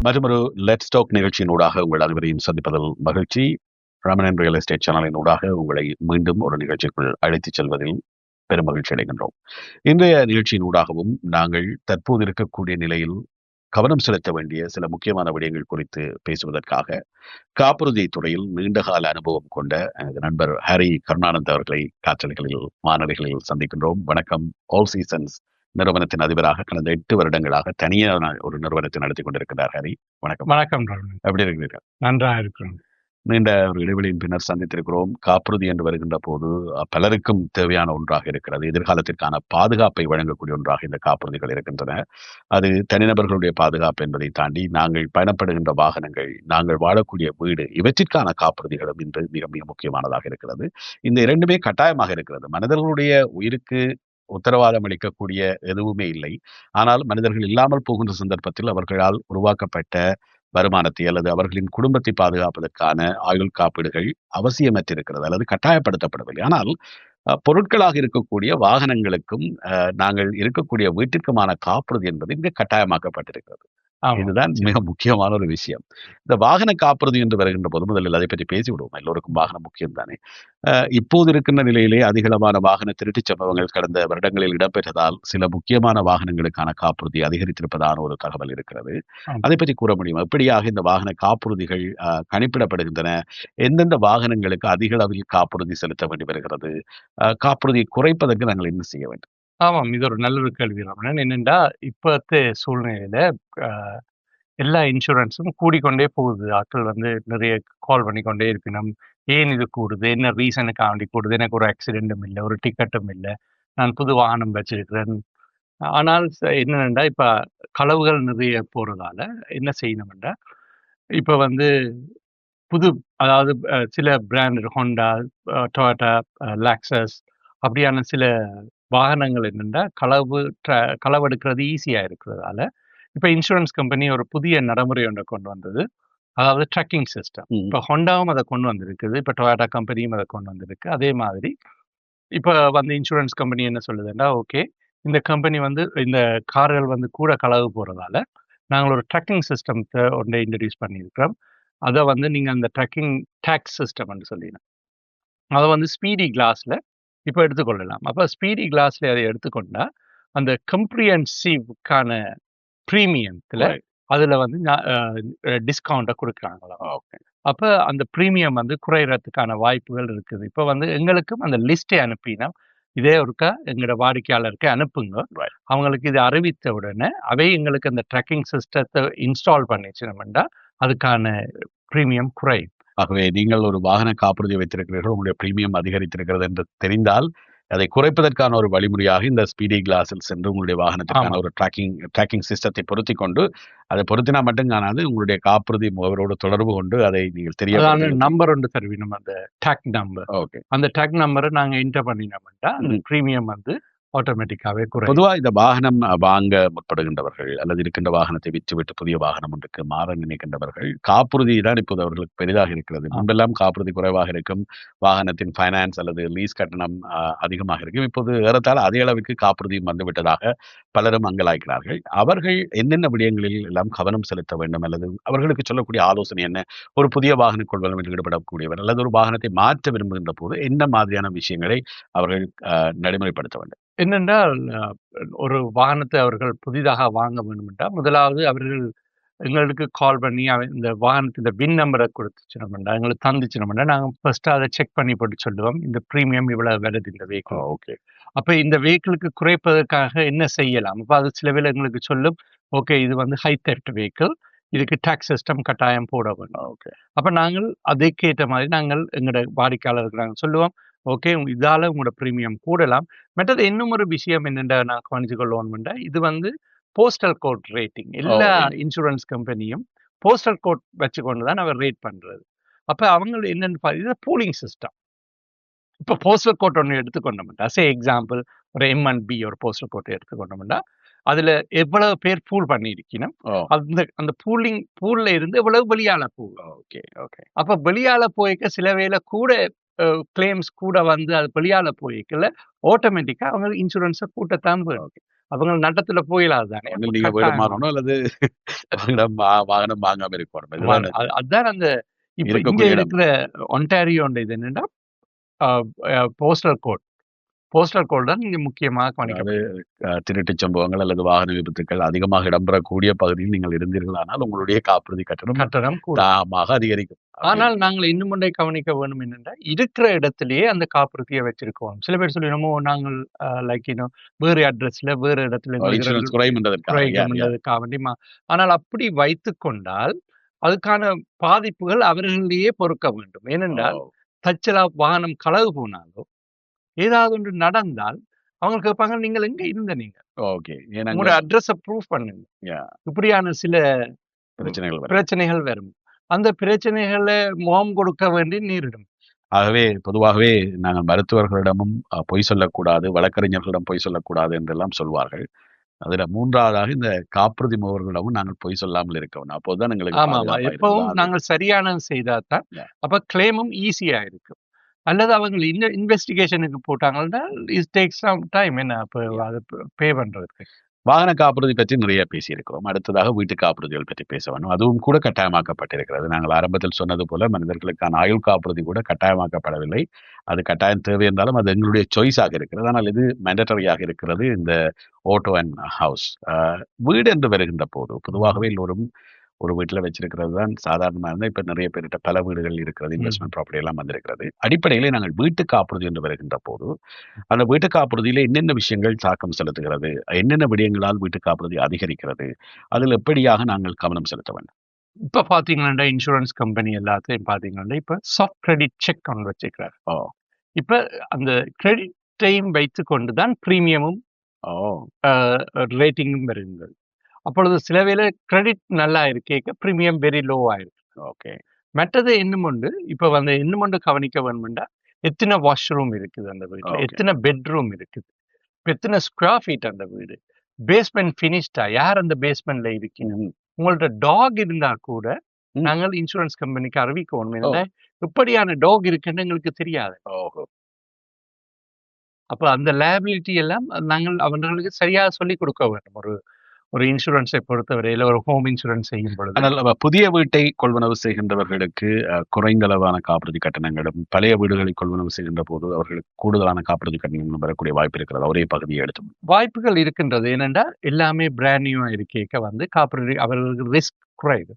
மற்றொரு let's talk நிகழ்ச்சியினூடாக உங்கள் அனைவரையும் சந்திப்பதில் மகிழ்ச்சி. ரமணன் ரியல் எஸ்டேட் சேனலின் ஊடாக உங்களை மீண்டும் ஒரு நிகழ்ச்சிக்குள் அழைத்துச் செல்வதில் பெரும் மகிழ்ச்சி அடைகின்றோம். இன்றைய நிகழ்ச்சியின் ஊடாகவும் நாங்கள் தற்போது இருக்கக்கூடிய நிலையில் கவனம் செலுத்த வேண்டிய சில முக்கியமான விடயங்கள் குறித்து பேசுவதற்காக காப்புறுதி துறையில் நீண்டகால அனுபவம் கொண்ட எனது நண்பர் ஹரி கருணானந்த் அவர்களை காற்றலைகளில் வானொலிகளில் சந்திக்கின்றோம். வணக்கம். ஆல் சீசன்ஸ் நிறுவனத்தின் அதிபராக கடந்த 8 வருடங்களாக தனியான ஒரு நிறுவனத்தை நடத்தி கொண்டிருக்கிறார் ஹரி. வணக்கம். வணக்கம். எப்படி இருக்கிறீர்கள்? நன்றாக இருக்கிறோம். நீண்ட ஒரு இடைவெளியின் பின்னர் சந்தித்திருக்கிறோம். காப்புறுதி என்று வருகின்ற போது பலருக்கும் தேவையான ஒன்றாக இருக்கிறது. எதிர்காலத்திற்கான பாதுகாப்பை வழங்கக்கூடிய ஒன்றாக இந்த காப்புறுதிகள் இருக்கின்றன. அது தனிநபர்களுடைய பாதுகாப்பு என்பதை தாண்டி நாங்கள் பயணப்படுகின்ற வாகனங்கள், நாங்கள் வாழக்கூடிய வீடு, இவற்றிற்கான காப்புறுதிகளும் இன்று மிக மிக முக்கியமானதாக இருக்கிறது. இந்த இரண்டுமே கட்டாயமாக இருக்கிறது. மனிதர்களுடைய உயிருக்கு உத்தரவாதம் அளிக்கக்கூடிய எதுவுமே இல்லை. ஆனால் மனிதர்கள் இல்லாமல் போகின்ற சந்தர்ப்பத்தில் அவர்களால் உருவாக்கப்பட்ட வருமானத்தை அல்லது அவர்களின் குடும்பத்தை பாதுகாப்பதற்கான ஆயுள் காப்பீடுகள் அவசியமற்றிருக்கிறது அல்லது கட்டாயப்படுத்தப்படவில்லை. ஆனால் பொருட்களாக இருக்கக்கூடிய வாகனங்களுக்கும் நாங்கள் இருக்கக்கூடிய வீட்டிற்குமான காப்புறுதி என்பது இங்கு கட்டாயமாக்கப்பட்டிருக்கிறது. இதுதான் மிக முக்கியமான ஒரு விஷயம். இந்த வாகன காப்புறுதி என்று வருகின்ற போது முதலில் அதை பற்றி பேசிவிடுவோம். எல்லோருக்கும் வாகனம் முக்கியம் தானே. இப்போது இருக்கின்ற நிலையிலே அதிகளவான வாகன திருட்டுச் சம்பவங்கள் கடந்த வருடங்களில் இடம்பெற்றதால் சில முக்கியமான வாகனங்களுக்கான காப்புறுதி அதிகரித்திருப்பதான ஒரு தகவல் இருக்கிறது. அதை பற்றி கூற முடியும்? எப்படியாக இந்த வாகன காப்புறுதிகள் கணிப்பிடப்படுகின்றன? எந்தெந்த வாகனங்களுக்கு அதிக அளவில் காப்புறுதி செலுத்த வேண்டி வருகிறது? காப்புறுதியை குறைப்பதற்கு நாங்கள் என்ன செய்ய வேண்டும்? ஆமாம், இது ஒரு நல்ல ஒரு கேள்வி ரமணன். என்னென்றா இப்பத்த சூழ்நிலையில எல்லா இன்சூரன்ஸும் கூடிக்கொண்டே போகுது. ஆட்கள் நிறைய கால் பண்ணிக்கொண்டே இருக்கணும். ஏன் இது கூடுது, என்ன ரீசனுக்காண்டி கூடுது, எனக்கு ஒரு ஆக்சிடென்ட்டும் இல்லை, ஒரு டிக்கெட்டும் இல்லை, நான் புது வாகனம் வச்சிருக்கிறேன். ஆனால் என்னென்னா இப்ப களவுகள் நிறைய போறதால என்ன செய்யணும்னா, இப்ப புது, அதாவது சில பிராண்ட் ஹோண்டா, டொயோட்டா, லாக்ஸஸ் அப்படியான சில வாகனங்கள் என்னென்னா களவெடுக்கிறது ஈஸியாக இருக்கிறதால இப்போ இன்சூரன்ஸ் கம்பெனி ஒரு புதிய நடைமுறை ஒன்றை கொண்டு வந்தது. அதாவது ட்ராக்கிங் சிஸ்டம். இப்போ ஹோண்டாவும் அதை கொண்டு வந்திருக்குது, இப்போ டொயோட்டா கம்பெனியும் அதை கொண்டு வந்திருக்கு. அதே மாதிரி இப்போ இன்சூரன்ஸ் கம்பெனி என்ன சொல்லுதுன்னா, ஓகே, இந்த கம்பெனி இந்த கார்கள் கூட களவு போகிறதால நாங்கள் ஒரு ட்ராக்கிங் சிஸ்டத்தை ஒன்றை இன்ட்ரடியூஸ் பண்ணியிருக்கிறோம். அதை நீங்கள் அந்த ட்ராக்கிங் டேக்ஸ் சிஸ்டம்னு சொல்லிடணும். அதை ஸ்பீடி கிளாஸில் இப்போ எடுத்துக்கொள்ளலாம். அப்போ ஸ்பீடி கிளாஸ்ல அதை எடுத்துக்கொண்டா அந்த கம்ப்ரிஹென்சிவ்க்கான ப்ரீமியத்தில் அதில் டிஸ்கவுண்ட்டை கொடுக்குறாங்களாம். ஓகே, அப்போ அந்த ப்ரீமியம் குறையறதுக்கான வாய்ப்புகள் இருக்குது. இப்போ எங்களுக்கும் அந்த லிஸ்ட்டை அனுப்பினா, இதே ஒருக்கா எங்களோட வாடிக்கையாளருக்கு அனுப்புங்க, அவங்களுக்கு இதை அறிவித்த உடனே அவை எங்களுக்கு அந்த ட்ராக்கிங் சிஸ்டத்தை இன்ஸ்டால் பண்ணிச்சுனோம்னா அதுக்கான ப்ரீமியம் குறையும். ஆகவே நீங்கள் ஒரு வாகன காப்புறுதி வைத்திருக்கிறீர்கள், உங்களுடைய பிரீமியம் அதிகரித்திருக்கிறது என்று தெரிந்தால் அதை குறைப்பதற்கான ஒரு வழிமுறையாக இந்த ஸ்பீடி கிளாஸில் சென்று உங்களுடைய வாகனத்திற்கான ஒரு ட்ராக்கிங் சிஸ்டத்தை பொருத்தி கொண்டு, அதை பொருத்தினா மட்டும் காணாது, உங்களுடைய காப்புறுதி முகவரோடு தொடர்பு கொண்டு அதை நீங்கள் தெரிய நம்பர் ஒன்று தருவினோம், அந்த டேக் நம்பர். ஓகே, அந்த டேக் நம்பரை நாங்கள் என்டர் பண்ணினோம்னா அந்த பிரீமியம் ஆட்டோமேட்டிக்காவே குறையும். பொதுவாக இந்த வாகனம் வாங்க முற்படுகின்றவர்கள் அல்லது இருக்கின்ற வாகனத்தை விற்றுவிட்டு புதிய வாகனம் ஒன்றுக்கு மாற நினைக்கின்றவர்கள், காப்புறுதி தான் இப்போது அவர்களுக்கு பெரிதாக இருக்கிறது. முன்பெல்லாம் காப்புறுதி குறைவாக இருக்கும், வாகனத்தின் ஃபைனான்ஸ் அல்லது லீஸ் கட்டணம் அதிகமாக இருக்கும். இப்போது ஏறத்தாழ அதே அளவுக்கு காப்புறுதியும் வந்துவிட்டதாக பலரும் அங்கலாய்க்கிறார்கள். அவர்கள் என்னென்ன விடயங்களில் எல்லாம் கவனம் செலுத்த வேண்டும் அல்லது அவர்களுக்கு சொல்லக்கூடிய ஆலோசனை என்ன? ஒரு புதிய வாகன கொள்வதில் ஈடுபடக்கூடியவர் அல்லது ஒரு வாகனத்தை மாற்ற விரும்புகின்ற போது என்ன மாதிரியான விஷயங்களை அவர்கள் நடைமுறைப்படுத்த வேண்டும்? என்னென்றால், ஒரு வாகனத்தை அவர்கள் புதிதாக வாங்க வேண்டும் என்றால், முதலாவது அவர்கள் எங்களுக்கு கால் பண்ணி இந்த வாகனத்தின் வின் நம்பரை கொடுத்துச்சுனோம்னா, எங்களுக்கு தந்துச்சுனோம்னா, நாங்கள் ஃபர்ஸ்ட்டு அதை செக் பண்ணி போட்டு சொல்லுவோம், இந்த ப்ரீமியம் இவ்வளவு வருது இந்த வெஹிக்கிள். ஓகே, அப்போ இந்த வெஹிக்கிளுக்கு குறைப்பதற்காக என்ன செய்யலாம்? அப்போ அது சில வேளை எங்களுக்கு சொல்லும், ஓகே, இது ஹை தெஃப்ட் வெஹிக்கிள், இதுக்கு டேக்ஸ் சிஸ்டம் கட்டாயம் போட வேண்டும். ஓகே, அப்போ நாங்கள் அதுக்கேற்ற மாதிரி நாங்கள் எங்களோட வாடிக்கையாளருக்கு நாங்கள் சொல்லுவோம், ஓகே, இதால உங்களோட ப்ரீமியம் கூடலாம். மற்றது இன்னும் ஒரு விஷயம் என்னென்ன நான் கவனிச்சு கொள்வோம்னா, இது போஸ்டல் கோட் ரேட்டிங். எல்லா இன்சூரன்ஸ் கம்பெனியும் போஸ்டல் கோட் வச்சுக்கொண்டு தான் அவர் ரேட் பண்றது. அப்ப அவங்க என்னன்னு இது பூலிங் சிஸ்டம். இப்போ போஸ்டல் கோட் ஒன்று எடுத்துக்கொண்டோம்டா, எக்ஸாம்பிள் ஒரு M&B ஒரு போஸ்டல் கோட்டை எடுத்துக்கொண்டோம்டா, அதுல எவ்வளவு பேர் பூல் பண்ணியிருக்கணும், அந்த பூல்ல இருந்து எவ்வளவு வெளியால போகும். ஓகே ஓகே, அப்ப வெளியால போய்க்க சில வேளை கூட கிளைம்ஸ் கூட அது வெளியால போய்க்கல, ஆட்டோமேட்டிக்கா அவங்க இன்சூரன்ஸை கூட்டத்தான் போயிடும். அவங்க நட்டத்துல போயிடாது தானே. ஒண்ணு அப்ப நீங்க வீடு கட்டாயமா மாறணும் அல்லது உங்களிடம் வாகனம் வாங்காம இருக்கணும். இதுதான் அதுதான் அந்த இப்ப இங்க இருக்கக்கூடிய இடம். இருக்கிற ஒன்டாரியோன்ற இது என்னன்னா போஸ்டல் கோட். போஸ்டல் கோட் தான் இங்க முக்கியமாக அதாவது கவனிக்கப்படுகிறது. திருட்டுச் சம்பவங்கள் அல்லது வாகன விபத்துக்கள் அதிகமாக இடம்பெறக்கூடிய பகுதியில் நீங்கள் இருந்தீர்களானால் உங்களுடைய காப்புறுதி கட்டணம் கட்டணம் கூட. தாமாக அதிகரிக்கும். ஆனால் நாங்கள் இன்னும் ஒன்றை கவனிக்க வேண்டும் என்னென்றா இருக்கிற இடத்திலேயே அந்த காப்புறுதியை வச்சிருக்கோம். சில பேர் சொல்லிடுமோ நாங்கள் லைக் வேறு அட்ரஸ்ல வேறு இடத்துல இன்சூரன்ஸ் குறையும் குறைக்கும்ன்றதுக்காக வேண்டி ஆனால் அப்படி வைத்துக் கொண்டால் அதுக்கான பாதிப்புகள் அவர்களிலேயே பொறுக்க வேண்டும். ஏனென்றால் தச்சலா வாகனம் களவு போனாலோ ஏதாவது ஒன்று நடந்தால் அவங்க கேட்பாங்க நீங்கள் எங்க இருந்த நீங்க ஓகே உங்களோட அட்ரஸை ப்ரூவ் பண்ணுங்க. இப்படியான சில பிரச்சனைகள் வரும். அந்த பிரச்சனைகளை முகம் கொடுக்க வேண்டி நேரிடும். ஆகவே பொதுவாகவே நாங்கள் மருத்துவர்களிடமும் பொய் சொல்லக்கூடாது, வழக்கறிஞர்களிடம் பொய் சொல்லக்கூடாது என்றெல்லாம் சொல்வார்கள். அதுல மூன்றாவதாக இந்த காப்புறுதி முகவர்களிடமும் நாங்கள் பொய் சொல்லாமல் இருக்கணும். அப்போதுதான் எங்களுக்கு எப்பவும் நாங்கள் சரியானது செய்தாதான் அப்ப கிளைமும் ஈஸியா இருக்கு. அல்லது அவங்க இன்வெஸ்டிகேஷனுக்கு போட்டாங்கன்னா இட் டேக்ஸ் சம் டைம் என்ன அப்ப அதை பே பண்றதுக்கு. வாகன காப்புறுதி பற்றி நிறைய பேசியிருக்கிறோம். அடுத்ததாக வீட்டு காப்புறுதிகள் பற்றி பேச வேண்டும். அதுவும் கூட கட்டாயமாக்கப்பட்டிருக்கிறது. நாங்கள் ஆரம்பத்தில் சொன்னது போல மனிதர்களுக்கான ஆயுள் காப்புறுதி கூட கட்டாயமாக்கப்படவில்லை. அது கட்டாயம் தேவை என்றாலும் அது எங்களுடைய சாய்ஸாக இருக்கிறது. ஆனால் இது மேண்டட்டரியாக இருக்கிறது இந்த ஆட்டோ அண்ட் ஹவுஸ். வீடு என்று வருகின்ற போது பொதுவாகவே எல்லோரும் ஒரு வீட்டில் வச்சிருக்கிறது தான் சாதாரணமாக இருந்தால் இப்போ நிறைய பேர்கிட்ட பல வீடுகள் இருக்கிறது, இன்வெஸ்ட்மெண்ட் ப்ராப்பர்ட்டி எல்லாம் வந்திருக்கிறது. அடிப்படையிலே நாங்கள் வீட்டு காப்புறுதி என்று வருகின்ற போது அந்த வீட்டு காப்புறுதியில என்னென்ன விஷயங்கள் தாக்கம் செலுத்துகிறது, என்னென்ன விடயங்களால் வீட்டு காப்புறுதி அதிகரிக்கிறது, அதில் எப்படியாக நாங்கள் கவனம் செலுத்த வேண்டும்? இப்ப பாத்தீங்கன்னா இன்சூரன்ஸ் கம்பெனி எல்லாத்தையும் பாத்தீங்கன்னா இப்ப சாஃப்ட் கிரெடிட் செக் ஒன்று வச்சுக்கிறார். இப்ப அந்த கிரெடிட்டையும் வைத்து கொண்டுதான் பிரீமியமும் ரேட்டிங்கும் வருகிறது. அப்பொழுது சில வேளை கிரெடிட் நல்லா இருக்கேக்க பிரீமியம் வெரி லோ ஆயிருக்கு. ஓகே, மற்றது இன்னும் உண்டு. இப்ப வந்து இன்னும் ஒன்று கவனிக்க வேணும்னா எத்தனை வாஷ்ரூம் இருக்குது அந்த வீட்டுல, எத்தனை பெட்ரூம் இருக்குது, எத்தனை ஸ்கொயர் ஃபீட் அந்த வீடு, பேஸ்மெண்ட் பினிஷ்டா, யார் அந்த பேஸ்மெண்ட்ல இருக்கீங்க, உங்கள்ட்ட டாக் இருந்தா கூட நாங்கள் இன்சூரன்ஸ் கம்பெனிக்கு அறிவிக்கணும். இப்படியான டாக் இருக்குன்னு எங்களுக்கு தெரியாது. அப்ப அந்த லேபிலிட்டி எல்லாம் நாங்கள் அவர்களுக்கு சரியா சொல்லி கொடுக்க வேண்டும். ஒரு இன்சூரன்ஸை பொறுத்தவரையில் ஒரு ஹோம் இன்சூரன்ஸ் செய்யும் பொழுது. ஆனால் புதிய வீட்டை கொள்வனவு செய்கின்றவர்களுக்கு குறைந்த அளவான காப்புறுதி கட்டணங்களும், பழைய வீடுகளை கொள்வனவு செய்கின்ற போது அவர்களுக்கு கூடுதலான காப்புறுதி கட்டணங்களும் வரக்கூடிய வாய்ப்பு இருக்கிறது. ஒரே பகுதியை எடுத்து வாய்ப்புகள் இருக்கின்றது. ஏனென்றால் எல்லாமே பிராண்ட் நியூ இருக்கேக்க வந்து காப்புறுதி அவர்களுக்கு ரிஸ்க் குறையுது.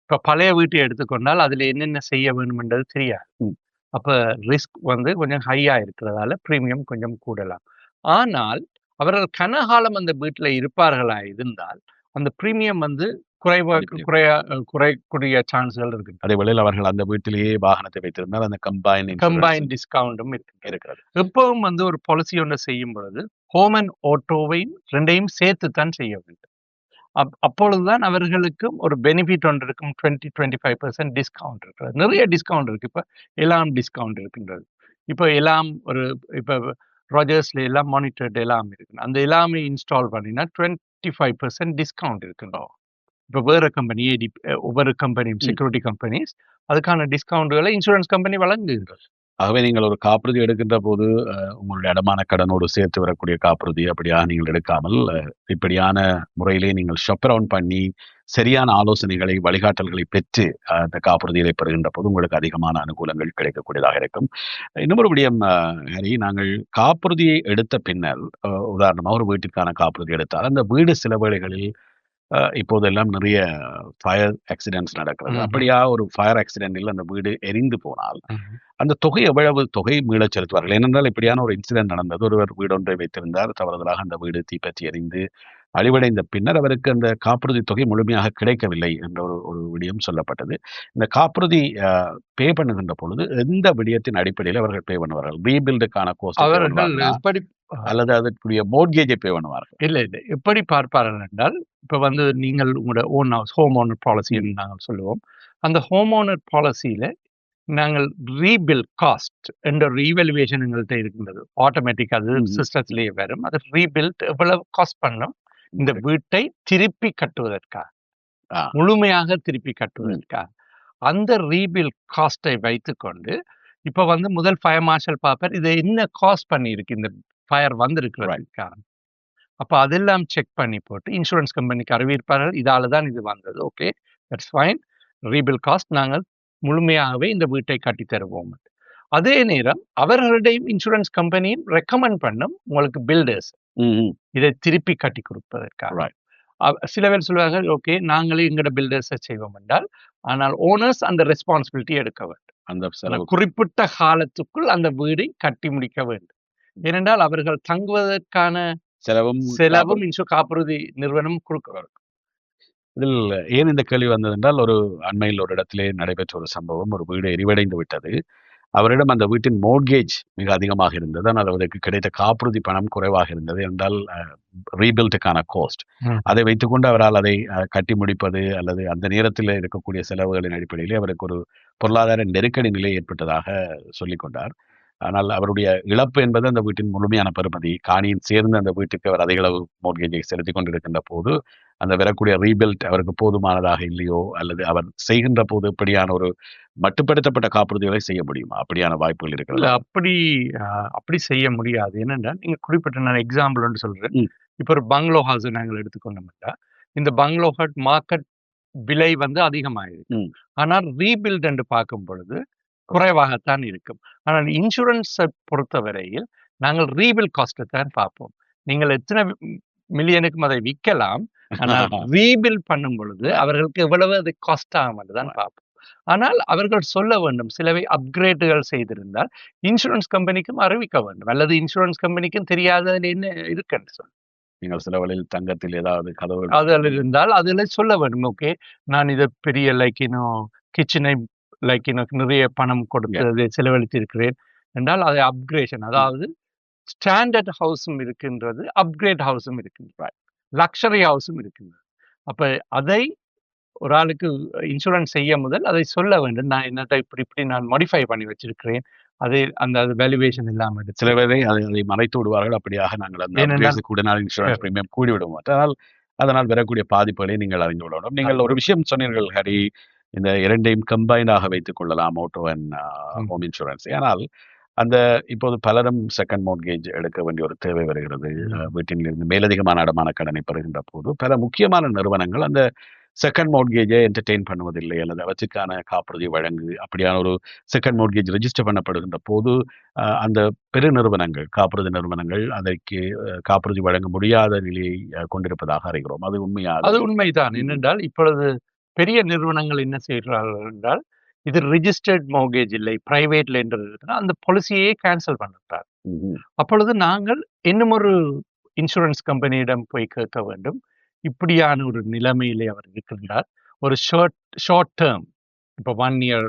இப்ப பழைய வீட்டை எடுத்துக்கொண்டால் அதுல என்னென்ன செய்ய வேண்டும் என்றது தெரியாது. அப்ப ரிஸ்க் வந்து கொஞ்சம் ஹையா இருக்கிறதால பிரீமியம் கொஞ்சம் கூடலாம். ஆனால் அவர்கள் கனகாலம் அந்த வீட்டில் இருப்பார்களா இருந்தால் அந்த பிரீமியம் வந்து குறையக்கூடிய சான்ஸ்கள் இருக்கு. அதே வேளையில் அவர்கள் அந்த வீட்டிலேயே வாகனத்தை வைத்திருந்தால் அந்த கம்பைன் டிஸ்கவுண்டும் இருக்கிறது. எப்பவும் வந்து ஒரு பாலிசி ஒன்று செய்யும் பொழுது ஹோம் அண்ட் ஆட்டோவையும் ரெண்டையும் சேர்த்து தான் செய்ய வேண்டும். அப்பொழுதுதான் அவர்களுக்கும் ஒரு பெனிஃபிட் ஒன்று இருக்கும். 20-25% டிஸ்கவுண்ட் இருக்கிறது. நிறைய டிஸ்கவுண்ட் இருக்கு. இப்ப எல்லாம் டிஸ்கவுண்ட் இருக்கின்றது. இப்போ எல்லாம் இப்ப ராஜர்ஸ்ல எல்லாம் மானிட்டர்ட் எல்லாம் இருக்கு. அந்த எல்லாமே இன்ஸ்டால் பண்ணினா 25% டிஸ்கவுண்ட் இருக்குன்றோம். இப்போ வேற கம்பெனி ஒவ்வொரு கம்பெனியும் செக்யூரிட்டி கம்பெனிஸ் அதுக்கான டிஸ்கவுண்ட்களை இன்சூரன்ஸ் கம்பெனி வழங்குகிறது. ஆகவே நீங்கள் ஒரு காப்புறுதி எடுக்கின்ற போது உங்களுடைய அடமான கடனோடு சேர்த்து வரக்கூடிய காப்புறுதி அப்படியாக நீங்கள் எடுக்காமல் இப்படியான முறையிலே நீங்கள் ஷாப் அரவுண்ட் பண்ணி சரியான ஆலோசனைகளை, வழிகாட்டல்களை பெற்று அந்த காப்புறுதிகளை பெறுகின்ற போது உங்களுக்கு அதிகமான அனுகூலங்கள் கிடைக்கக்கூடியதாக இருக்கும். இன்னொரு விடயம் ஹரி, நாங்கள் காப்புறுதியை எடுத்த பின்னர் உதாரணமாக ஒரு வீட்டிற்கான காப்புறுதி எடுத்தால் அந்த வீடு சில வேளைகளில் இப்போதெல்லாம் நிறைய ஃபயர் ஆக்சிடென்ட்ஸ் நடக்கிறது. அப்படியா ஒரு ஃபயர் ஆக்சிடென்டில் அந்த வீடு எரிந்து போனால் அந்த தொகை எவ்வளவு தொகை மீளச் செலுத்துவார்கள்? ஏனென்றால் இப்படியான ஒரு இன்சிடென்ட் நடந்தது. ஒருவர் வீடு ஒன்றை வைத்திருந்தார், தவறுதலாக அந்த வீடு தீப்பற்றி எரிந்து அழிவடைந்த பின்னர் அவருக்கு அந்த காப்புறுதி தொகை முழுமையாக கிடைக்கவில்லை என்ற ஒரு விடயம் சொல்லப்பட்டது. இந்த காப்புறுதி பே பண்ணுகின்ற பொழுது எந்த விடயத்தின் அடிப்படையில் அவர்கள் பே பண்ணுவார்கள்? ரீபில்டுக்கான கோஸ்ட் அல்லது அதற்குரிய மோட்கேஜை பே பண்ணுவார்கள்? இல்லை, எப்படி பார்ப்பார்கள் என்றால் இப்ப வந்து நீங்கள் உங்களோட own house home owner policy என்று நாங்கள் சொல்லுவோம். அந்த ஹோம் ஓனர் பாலிசியில நாங்கள் ரீபில் காஸ்ட் என்ற ரீவெலுவேஷன் எங்கள்கிட்ட இருக்கின்றது. ஆட்டோமேட்டிக் அது சிஸ்டத்திலேயே வரும். அது ரீபில்ட் எவ்வளவு காஸ்ட் பண்ணோம் இந்த வீட்டை திருப்பி கட்டுவதற்காக, முழுமையாக திருப்பி கட்டுவதற்காக அந்த ரீபில் காஸ்டை வைத்துக்கொண்டு இப்ப வந்து முதல் ஃபயர் மார்ஷல் பார்ப்பார், இதை என்ன காஸ்ட் பண்ணி இருக்கு இந்த ஃபயர் வந்திருக்கிறதுக்காக. அப்ப அதெல்லாம் செக் பண்ணி போட்டு இன்சூரன்ஸ் கம்பெனிக்கு அறிவிப்பார்கள், இதால தான் இது வந்தது. Okay, that's fine. Rebuild cost நாங்கள் முழுமையாகவே இந்த வீட்டை கட்டித் தருவோம். அதே நேரம் அவர்களுடையும் இன்சூரன்ஸ் கம்பெனியும் ரெக்கமெண்ட் பண்ணும் உங்களுக்கு பில்டர்ஸ் இதை திருப்பி கட்டி கொடுப்பதற்காக. Right. சில பேர் சொல்லுவாங்க, ஓகே நாங்களே எங்கட பில்டர்ஸை செய்வோம் என்றால், ஆனால் ஓனர்ஸ் அந்த ரெஸ்பான்சிபிலிட்டி எடுக்க வேண்டும். அந்த அந்த செலவு குறிப்பிட்ட காலத்துக்குள் அந்த வீடை கட்டி முடிக்க வேண்டும். ஏனென்றால் அவர்கள் தங்குவதற்கான செலவும் காப்புறுதி நிறுவனம் கொடுக்க வேண்டும். இதில் ஏன் இந்த கேள்வி வந்தது என்றால், ஒரு அண்மையில் ஒரு இடத்திலே நடைபெற்ற ஒரு சம்பவம். ஒரு வீடு எரிவடைந்து விட்டது. அவரிடம் அந்த வீட்டின் மோர்கேஜ் மிக அதிகமாக இருந்தது. ஆனால் அவருக்கு கிடைத்த காப்புறுதி பணம் குறைவாக இருந்தது என்றால் ரீபில்டுக்கான காஸ்ட். அதை வைத்துக்கொண்டு அவரால் அதை கட்டி முடிப்பது அல்லது அந்த நேரத்தில் இருக்கக்கூடிய செலவுகளின் அடிப்படையிலே அவருக்கு ஒரு பொருளாதார நெருக்கடி நிலை ஏற்பட்டதாக சொல்லிக் கொண்டார். ஆனால் அவருடைய இழப்பு என்பது அந்த வீட்டின் முழுமையான பெறுமதி. காணியின் சேர்ந்து அந்த வீட்டுக்கு அவர் அதிக அளவு மோர்கேஜை செலுத்திக் கொண்டிருக்கின்ற போது அந்த வரக்கூடிய ரீபில்ட் அவருக்கு போதுமானதாக இல்லையோ, அல்லது அவர் செய்கின்ற போது இப்படியான ஒரு மட்டுப்படுத்தப்பட்ட காப்புறுதிகளை செய்ய முடியுமா? அப்படியான வாய்ப்புகள் இருக்கிறது? அப்படி செய்ய முடியாது. என்னென்னா, நீங்க குறிப்பிட்ட நான் எக்ஸாம்பிள் ஒன்று சொல்றேன். இப்போ ஒரு பங்களோ ஹவுஸ் நாங்கள் எடுத்துக்கொண்டோம்னா, இந்த பங்களோ ஹவுஸ் மார்க்கெட் விலை வந்து அதிகமாயிருக்கு. ஆனால் ரீபில்ட் என்று பார்க்கும் பொழுது குறைவாகத்தான் இருக்கும். ஆனால் இன்சூரன்ஸை பொறுத்தவரையில் நாங்கள் ரீபில்ட் காஸ்ட்டை தான் பார்ப்போம். நீங்கள் எத்தனை மில்லியனுக்கும் அதை விற்கலாம், ஆனால் ரீபில்ட் பண்ணும் பொழுது அவர்களுக்கு எவ்வளவு அது காஸ்ட் ஆகும் என்றுதான் பார்ப்போம். ஆனால் அவர்கள் சொல்ல வேண்டும், சிலவை அப்கிரேடுகள் செய்திருந்தால் இன்சூரன்ஸ் கம்பெனிக்கும் அறிவிக்க வேண்டும், அல்லது இன்சூரன்ஸ் கம்பெனிக்கும் தெரியாததில் என்ன இருக்குன்னு சொல்லி. நீங்கள் சில வழியில் தங்கத்தில் ஏதாவது கதவு அதில் இருந்தால் அதில் சொல்ல வேண்டும். ஓகே, நான் இதை பெரிய கிச்சனை நிறைய பணம் கொடுத்து செலவழித்து இருக்கிறேன் என்றால் அதை அப்கிரேஷன், அதாவது ஸ்டாண்டர்ட் ஹவுஸும் இருக்கின்றது, அப்கிரேட் ஹவுஸும் இருக்கின்றது, லக்ஸரி ஹவுஸும் இருக்கின்றது. அப்ப அதை ஒரு ஆளுக்கு இன்சூரன்ஸ் செய்ய முதல் அதை சொல்ல வேண்டும், நான் என்னத்தை இப்படி நான் மாடிஃபை பண்ணி வச்சிருக்கிறேன், அதை அந்த வேல்யூவேஷன் இல்லாமல் சில பேரை அதை மறைத்து விடுவார்கள். அப்படியாக நாங்கள் அந்த கூடினால் இன்சூரன்ஸ் பிரீமியம் கூடி விடுவோம். அதனால் வரக்கூடிய பாதிப்புகளை நீங்கள் அறிந்து விடணும். நீங்கள் ஒரு விஷயம் சொன்னீர்கள் ஹரி, இந்த இரண்டையும் கம்பைனாக வைத்துக் கொள்ளலாம், ஆட்டோ அண்ட் ஹோம் இன்சூரன்ஸ். ஆனால் அந்த இப்போது பலரும் செகண்ட் மோர்கேஜ் எடுக்க வேண்டிய ஒரு தேவை வருகிறது. வீட்டில் இருந்து மேலதிகமான அடமான கடனை பெறுகின்ற போது பல முக்கியமான நிறுவனங்கள் அந்த செகண்ட் மோர்கேஜை என்டர்டெயின் பண்ணுவதில்லை, அல்லது அவற்றுக்கான காப்புறுதி வழங்கு அப்படியான ஒரு செகண்ட் மோர்கேஜ் ரெஜிஸ்டர் பண்ணப்படுகின்ற போது அந்த பெரு நிறுவனங்கள், காப்புறுதி நிறுவனங்கள் அதற்கு காப்புறுதி வழங்க முடியாத நிலையை கொண்டிருப்பதாக அறிகிறோம். அது உண்மையாக? அது உண்மைதான். என்னென்றால் இப்பொழுது பெரிய நிறுவனங்கள் என்ன செய்கிறார்கள் என்றால், இது ரிஜிஸ்டர்ட் மோர்கேஜ் இல்லை, பிரைவேட் லெண்டர் இருக்குன்னா அந்த பாலிசியே கேன்சல் பண்ணுறார். அப்பொழுது நாங்கள் இன்னும் ஒரு இன்சூரன்ஸ் கம்பெனியிடம் போய் கேட்க வேண்டும், இப்படியான ஒரு நிலைமையிலே அவர் இருக்கின்றார், ஒரு ஷார்ட் டேர்ம், இப்போ 1 year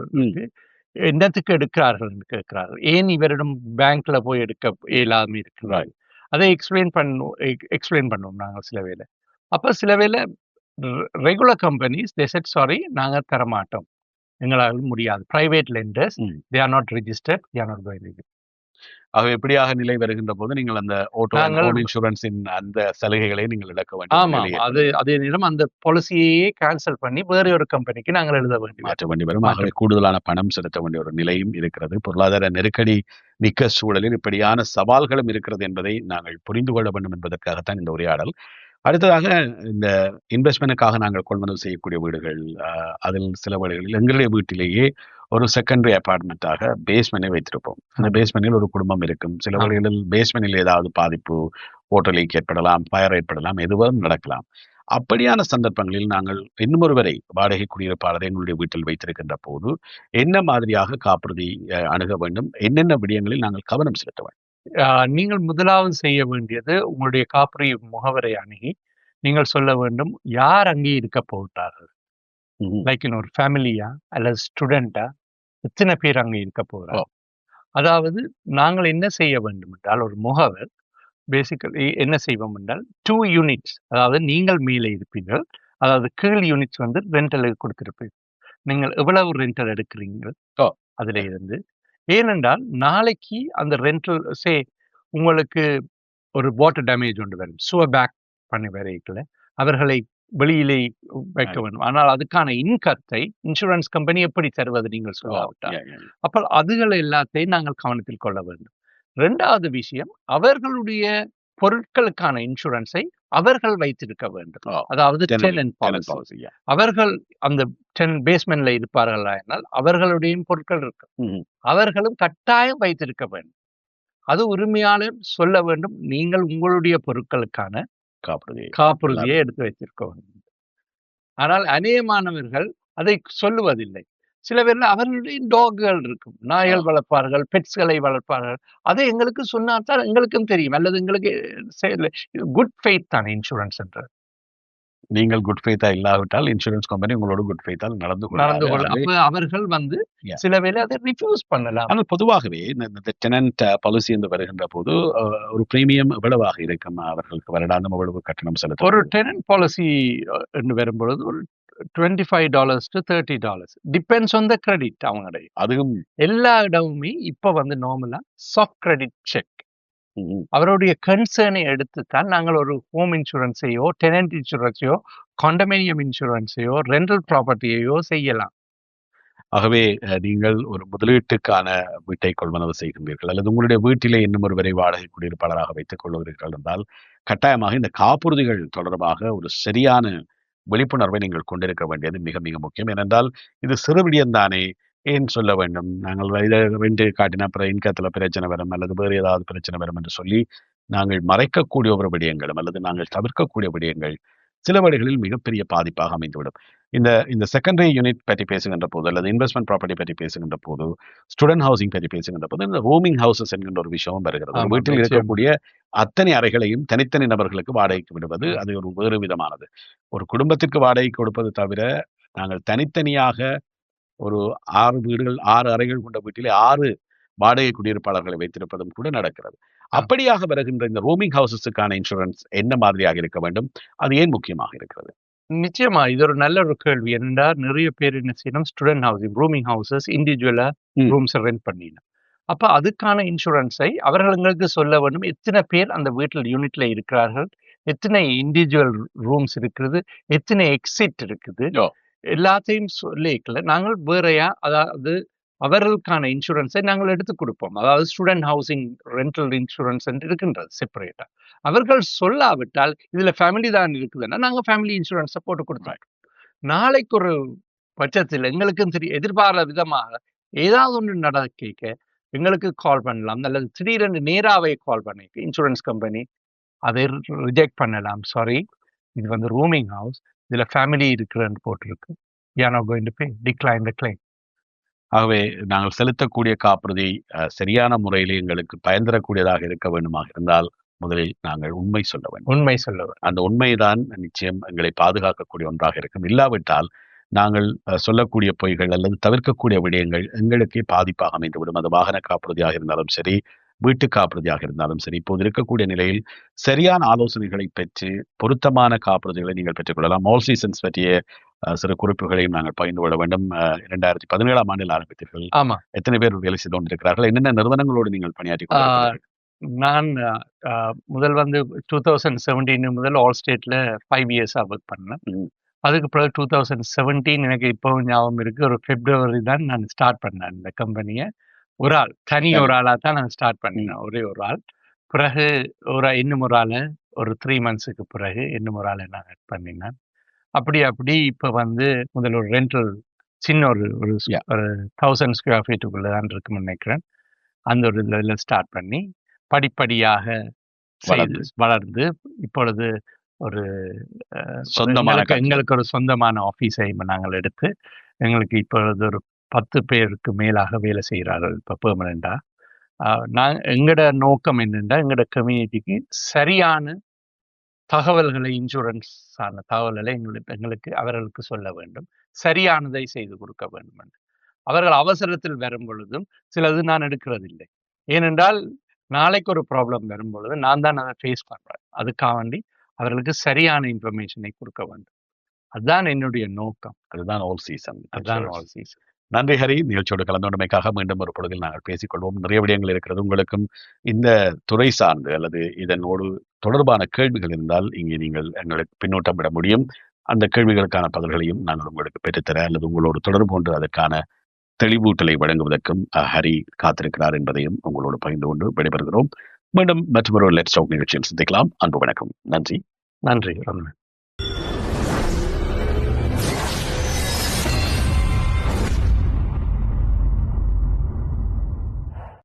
என்னத்துக்கு எடுக்கிறார்கள் என்று கேட்கிறார்கள். ஏன் இவரிடம் பேங்க்ல போய் எடுக்க இயலாமல் இருக்கிறார், அதை எக்ஸ்பிளைன் பண்ணுவோம் நாங்கள் சில வேளை. அப்போ சில வேளை regular companies they said sorry, நாங்கள் தரமாட்டோம், எங்களால் முடியாது, private lenders they are not registered, they are not going. ஆக எப்படியாக நிலை வருகின்ற போது நீங்கள் அந்த ஆட்டோ ஹோம் இன்சூரன்ஸின் அந்த சலுகைகளை நீங்கள் இழக்க வேண்டும். ஆமாம், அதே நேரம் அந்த பாலிசியையே கேன்சல் பண்ணி வேற ஒரு கம்பெனிக்கு நாங்கள் எழுத வேண்டும், மாற்ற வேண்டி வரும். ஆகவே கூடுதலான பணம் செலுத்த வேண்டிய ஒரு நிலையும் இருக்கிறது. பொருளாதார நெருக்கடி மிக்க சூழலில் இப்படியான சவால்களும் இருக்கிறது என்பதை நாங்கள் புரிந்து கொள்ள வேண்டும் என்பதற்காகத்தான் இந்த உரையாடல். அடுத்ததாக, இந்த இன்வெஸ்ட்மெண்ட்டுக்காக நாங்கள் கொள்முதல் செய்யக்கூடிய வீடுகள், அதில் சில வீடுகளில் எங்களுடைய வீட்டிலேயே ஒரு செகண்டரி அபார்ட்மெண்ட்டாக பேஸ்மெண்டை வைத்திருப்போம். அந்த பேஸ்மெண்டில் ஒரு குடும்பம் இருக்கும். சில வீடுகளில் பேஸ்மெண்டில் ஏதாவது பாதிப்பு, வாட்டர் லீக் ஏற்படலாம், ஃபயர் ஏற்படலாம், எதுவும் நடக்கலாம். அப்படியான சந்தர்ப்பங்களில் நாங்கள் இன்னும் ஒருவரை வாடகை குடியிருப்பாளரை எங்களுடைய வீட்டில் வைத்திருக்கின்ற போது என்ன மாதிரியாக காப்புறுதி அணுக வேண்டும், என்னென்ன விடயங்களில் நாங்கள் கவனம் செலுத்த வேண்டும்? நீங்கள் முதலாவது செய்ய வேண்டியது, உங்களுடைய காப்புறுதி முகவரை அணுகி நீங்கள் சொல்ல வேண்டும், யார் அங்கே இருக்க போகிறார்கள், லைக் ஒரு ஃபேமிலியா அல்லது ஸ்டூடெண்டா, எத்தனை பேர் அங்கே இருக்க போகிறார். அதாவது நாங்கள் என்ன செய்ய வேண்டும் என்றால், ஒரு முகவர் பேசிக்கலி என்ன செய்வோம் என்றால் 2 யூனிட்ஸ், அதாவது நீங்கள் மேலே இருப்பீர்கள், அதாவது கீழ் யூனிட்ஸ் வந்து ரெண்டலுக்கு கொடுத்திருப்பீர்கள். நீங்கள் எவ்வளவு ரெண்டல் எடுக்கிறீர்கள் அதுல இருந்து. ஏனென்றால் நாளைக்கு அந்த ரெண்டல் உங்களுக்கு ஒரு வாட்டர் டேமேஜ் ஒன்று வரும், சுவர் பேக் பண்ணி வரைக்கல அவர்களை வெளியிலே வைக்க வேண்டும். ஆனால் அதுக்கான இன்கத்தை இன்சூரன்ஸ் கம்பெனி எப்படி தருவது நீங்கள் சொல்லாவிட்டால், அப்போ அதுகள் எல்லாத்தையும் நாங்கள் கவனத்தில் கொள்ள வேண்டும். 2வது விஷயம், அவர்களுடைய பொருட்களுக்கான இன்சூரன்ஸை அவர்கள் வைத்திருக்க வேண்டும். அதாவது டெனன்ட் பாலிசி. அவர்கள் அந்த பேஸ்மென்ட்ல இருப்பார்களா என்றால் அவர்களுடைய பொருட்கள் இருக்கு, அவர்களும் கட்டாயம் வைத்திருக்க வேண்டும். அது உரிமையாளர் சொல்ல வேண்டும், நீங்கள் உங்களுடைய பொருட்களுக்கான காப்புறுதியை எடுத்து வைத்திருக்க வேண்டும். ஆனால் அநேகமானவர்கள் அதை சொல்லுவதில்லை. சில பேர்ல அவர்களுடைய டாக்கள் இருக்கும், நாய்கள் வளர்ப்பார்கள், பெட்ஸ்களை வளர்ப்பார்கள். அதை எங்களுக்கு சொன்னால்தான் எங்களுக்கும் தெரியும், அல்லது எங்களுக்கு குட் ஃபெய்த் தானே இன்சூரன்ஸ் என்று. நீங்கள் குட் ஃபெய்த்தா இல்லாவிட்டால் இன்சூரன்ஸ் கம்பெனி உங்களோட குட் ஃபெய்த்தால் நடந்து கொள்ள. அப்ப அவர்கள் வந்து சில வேளை அதை ரிஃப்யூஸ் பண்ணலாம். ஆனால் பொதுவாகவே இந்த டெனன்ட் பாலிசி என்று வருகின்ற போது ஒரு பிரீமியம் எவ்வளவாக இருக்கும் அவர்களுக்கு வருடாந்தம் எவ்வளவு கட்டணம் செலுத்த? ஒரு டெனன்ட் பாலிசி என்று வரும்பொழுது ஒரு $25 to $30 depends on the credit. அவங்களுடைய அதுவும் எல்லா இடமுமே இப்ப வந்து நார்மலா சாஃப்ட் கிரெடிட் செக். அவருடைய கன்சர்னை எடுத்துத்தான் நாங்கள் ஒரு ஹோம் இன்சூரன்ஸையோ, டெனன்ட் இன்சூரன்ஸையோ, காண்டோமினியம் இன்சூரன்ஸையோ, ரெண்டல் ப்ராப்பர்ட்டியையோ செய்யலாம். ஆகவே நீங்கள் ஒரு முதலீட்டுக்கான வீட்டை கொள்வனவு செய்கின்றீர்கள், அல்லது உங்களுடைய வீட்டிலே இன்னும் ஒருவரை வாடகை குடியிருப்பாளராக வைத்துக் கொள்வீர்கள் என்றால் கட்டாயமாக இந்த காப்புறுதிகள் தொடர்பாக ஒரு சரியான விழிப்புணர்வை நீங்கள் கொண்டிருக்க வேண்டியது மிக மிக முக்கியம். ஏனென்றால் இது சிறுவிடியம்தானே, ஏன் சொல்ல வேண்டும், நாங்கள் இதை ரெண்டு காட்டினா இன்கத்துல பிரச்சனை வரும் அல்லது வேறு ஏதாவது பிரச்சனை வரும் என்று சொல்லி நாங்கள் மறைக்கக்கூடிய ஒரு விடயங்களும் அல்லது நாங்கள் தவிர்க்கக்கூடிய விடயங்கள் சில வழிகளில் மிகப்பெரிய பாதிப்பாக அமைந்துவிடும். இந்த செகண்டரி யூனிட் பற்றி பேசுகின்ற போது அல்லது இன்வெஸ்ட்மெண்ட் ப்ராப்பர்ட்டி பற்றி பேசுகின்ற போது, ஸ்டூடெண்ட் ஹவுசிங் பற்றி பேசுகின்ற போது இந்த ரோமிங் ஹவுசஸ் என்கின்ற ஒரு விஷயமும் வருகிறது. வீட்டில் இருக்கக்கூடிய அத்தனை அறைகளையும் தனித்தனி நபர்களுக்கு வாடகைக்கு விடுவது அது ஒரு வேறு விதமானது. ஒரு குடும்பத்திற்கு வாடகை கொடுப்பது தவிர நாங்கள் தனித்தனியாக ஒரு 6 வீடுகள் 6 அறைகள் கொண்ட வீட்டிலே 6 வாடகை குடியிருப்பாளர்களை வைத்திருப்பதும் கூட நடக்கிறது. அப்படியாக வருகின்ற இந்த ரோமிங் ஹவுசஸுக்கான இன்சூரன்ஸ் என்ன மாதிரியாக இருக்க வேண்டும், அது ஏன் முக்கியமாக இருக்கிறது? நிச்சயமா இது ஒரு நல்ல ஒரு கேள்வி. என்னடா நிறைய பேர் என்ன செய்யணும், ஸ்டூடெண்ட் ஹவுசிங் ரூமிங் ஹவுசஸ் இண்டிவிஜுவலா ரூம்ஸ் ரெண்ட் பண்ணினோம். அப்ப அதுக்கான இன்சூரன்ஸை அவர்கள் எங்களுக்கு சொல்ல வேண்டும், எத்தனை பேர் அந்த வீட்டில் யூனிட்ல இருக்கிறார்கள், எத்தனை இண்டிவிஜுவல் ரூம்ஸ் இருக்குது, எத்தனை எக்ஸிட் இருக்குது, எல்லாத்தையும் சொல்லிக்கல நாங்கள் வேறையா, அதாவது அவர்களுக்கான இன்சூரன்ஸை நாங்கள் எடுத்து கொடுப்போம். அதாவது ஸ்டூடெண்ட் ஹவுசிங் ரெண்டல் இன்சூரன்ஸ் என்று இருக்கின்றது செப்பரேட்டா. அவர்கள் சொல்லாவிட்டால் இதுல ஃபேமிலி தான் இருக்குதுன்னா நாங்கள் ஃபேமிலி இன்சூரன்ஸை போட்டு கொடுத்தோம். நாளைக்கு ஒரு பட்சத்தில் எங்களுக்கும் சரி எதிர்பாராத விதமாக ஏதாவது ஒன்று நடக்க எங்களுக்கு கால் பண்ணலாம், அல்லது திடீரென்று நேராவே கால் பண்ணி இன்சூரன்ஸ் கம்பெனி அதை ரிஜெக்ட் பண்ணலாம். சாரி, இது வந்து ரூமிங் ஹவுஸ், இதுல ஃபேமிலி இருக்கிறன்னு போட்டிருக்கு, you are not going to pay, decline the claim. ஆகவே நாங்கள் செலுத்தக்கூடிய காப்புறுதி சரியான முறையில் எங்களுக்கு பயன் தரக்கூடியதாக இருக்க வேண்டுமாக இருந்தால் முதலில் நாங்கள் உண்மை சொல்ல வேண்டும். அந்த உண்மைதான் நிச்சயம் எங்களை பாதுகாக்கக்கூடிய ஒன்றாக இருக்கும். இல்லாவிட்டால் நாங்கள் சொல்லக்கூடிய பொய்கள் அல்லது தவிர்க்கக்கூடிய விடயங்கள் எங்களுக்கே பாதிப்பாக அமைந்துவிடும். அது வாகன காப்புறுதியாக இருந்தாலும் சரி, வீட்டு காப்புறுதியாக இருந்தாலும் சரி, இப்போது இருக்கக்கூடிய நிலையில் சரியான ஆலோசனைகளை பெற்று பொருத்தமான காப்புறுதிகளை நீங்கள் பெற்றுக்கொள்ளலாம். ஆல் சீசன்ஸ் பற்றிய சிறு குறிப்புகளையும் நாங்கள் பகிர்ந்து கொள்ள வேண்டும். 2017ஆம் ஆண்டில் ஆரம்பித்தீர்கள். ஆமா, எத்தனை பேர் வேலை செய்து கொண்டிருக்கிறார்கள்? என்னென்ன நிறுவனங்களோடு நீங்கள் பணியாற்றி கொண்டிருக்கிறீர்கள்? நான் முதல் வந்து 2017 முதல் ஆல் ஸ்டேட்ல 5 இயர்ஸா ஒர்க் பண்ணேன். அதுக்கு பிறகு 2017 எனக்கு இப்போ ஞாபகம் இருக்கு, ஒரு பிப்ரவரி தான் நான் ஸ்டார்ட் பண்ணேன் இந்த கம்பெனியை. ஒரு ஆள், தனி ஒரு ஆளா தான் நான் ஸ்டார்ட் பண்ணினேன், ஒரே ஒரு ஆள். பிறகு இன்னும் ஒரு ஆளை ஒரு 3 மந்த்ஸுக்கு பிறகு இன்னும் ஒரு ஆளை நான் ஆட் பண்ணினேன். அப்படி இப்ப வந்து முதல்ல ஒரு ரெண்டல் சின்ன ஒரு 1000 ஸ்கொயர் ஃபீட்டுக்குள்ள தான் இருக்குன்னு நினைக்கிறேன். அந்த ஒரு இதுல ஸ்டார்ட் பண்ணி படிப்படியாக வளர்ந்து இப்பொழுது ஒரு எங்களுக்கு ஒரு சொந்தமான ஆபீஸை நாங்கள் எடுத்து எங்களுக்கு இப்பொழுது ஒரு 10 பேருக்கு மேலாக வேலை செய்கிறார்கள் இப்போ பெர்மனண்டா. எங்களோட நோக்கம் என்னென்னா, எங்களோட கம்யூனிட்டிக்கு சரியான தகவல்களை, இன்சூரன்ஸ் ஆன தகவல்களை எங்களுக்கு அவர்களுக்கு சொல்ல வேண்டும், சரியானதை செய்து கொடுக்க வேண்டும் என்று. அவர்கள் அவசரத்தில் வரும் பொழுதும் சிலது நான் எடுக்கிறதில்லை. ஏனென்றால் நாளைக்கு ஒரு ப்ராப்ளம் வரும் பொழுது நான் தான் அதை ஃபேஸ் பண்றேன். அதுக்காக வேண்டி அவர்களுக்கு சரியான இன்ஃபர்மேஷனை கொடுக்க வேண்டும். அதுதான் என்னுடைய நோக்கம். அதுதான் ஆல் சீசன். நன்றி ஹரி, நிகழ்ச்சியோடு கலந்து கொண்டமைக்காக. மீண்டும் ஒரு பொழுதில் நாங்கள் பேசிக்கொள்வோம். நிறைய விடயங்கள் இருக்கிறது. உங்களுக்கும் இந்த துறை சார்ந்து அல்லது இதனோடு தொடர்பான கேள்விகள் இருந்தால் இங்கே நீங்கள் எங்களுக்கு பின்னூட்டம் விட முடியும். அந்த கேள்விகளுக்கான பதில்களையும் நாங்கள் உங்களுக்கு பெற்றுத்தர அல்லது உங்களோடு தொடர்பு கொண்டு அதற்கான தெளிவூட்டலை வழங்குவதற்கும் ஹரி காத்திருக்கிறார் என்பதையும் உங்களோடு பகிர்ந்து கொண்டு விடைபெறுகிறோம். மீண்டும் மற்றொரு லெட்ஸ் டாக் நிகழ்ச்சியில் சந்திக்கலாம். அன்பு வணக்கம். நன்றி. நன்றி.